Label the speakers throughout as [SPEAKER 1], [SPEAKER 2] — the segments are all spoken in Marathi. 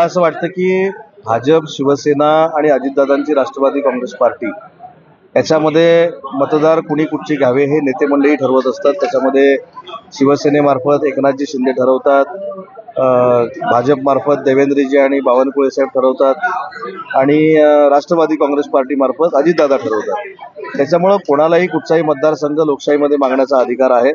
[SPEAKER 1] मला असं वाटतं की भाजप, शिवसेना आणि अजितदादांची राष्ट्रवादी काँग्रेस पार्टी याच्यामध्ये मतदार कुणी कुठची घ्यावे हे नेते मंडळी ठरवत असतात। त्याच्यामध्ये शिवसेनेमार्फत एकनाथजी शिंदे ठरवतात, भाजपमार्फत देवेंद्रजी आणि बावनकुळे साहेब ठरवतात आणि राष्ट्रवादी काँग्रेस पार्टीमार्फत अजितदादा ठरवतात। त्याच्यामुळं कोणालाही कुठचाही मतदारसंघ लोकशाहीमध्ये मागण्याचा अधिकार आहे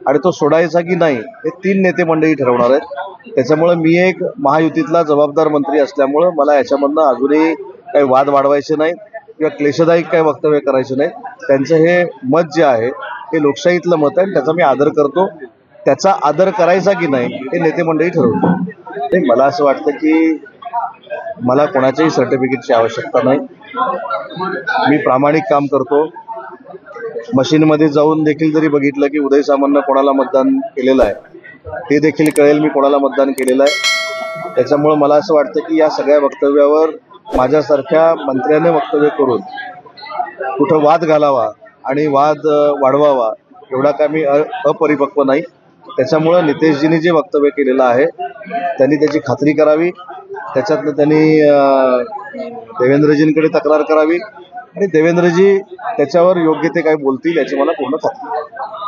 [SPEAKER 1] आणि तो सोडायचा की नाही हे 3 नेते मंडळी ठरवणार आहेत। त्याच्यामुळे मी एक महायुतीतला जबाबदार मंत्री असल्यामुळं मला याच्यामधनं अजूनही काही वाद वाढवायचे नाहीत किंवा क्लेशदायक काही वक्तव्य करायचे नाहीत। त्यांचं हे मत जे आहे हे लोकशाहीतलं मत आहे, त्याचा मी आदर करतो। त्याचा आदर करायचा की नाही हे नेते मंडळी ठरवतात। मला असं वाटतं की मला कोणाच्याही सर्टिफिकेटची आवश्यकता नाही। मी प्रामाणिक काम करतो। मशीनमध्ये जाऊन देखील जरी बघितलं की उदय सामंतनं कोणाला मतदान केलेलं आहे ते देखील कळेल मी कोणाला मतदान केलेलं आहे। त्याच्यामुळे मला असं वाटतं की या सगळ्या वक्तव्यावर माझ्यासारख्या मंत्र्याने वक्तव्य करून कुठं वाद घालावा आणि वाद वाढवावा एवढा काय मी अपरिपक्व नाही। त्याच्यामुळं नितेशजींनी जे वक्तव्य केलेलं आहे त्यांनी त्याची खात्री करावी, त्याच्यातनं त्यांनी देवेंद्रजींकडे तक्रार करावी आणि देवेंद्रजी त्याच्यावर योग्य ते काय बोलतील याची मला पूर्ण खात्री आहे।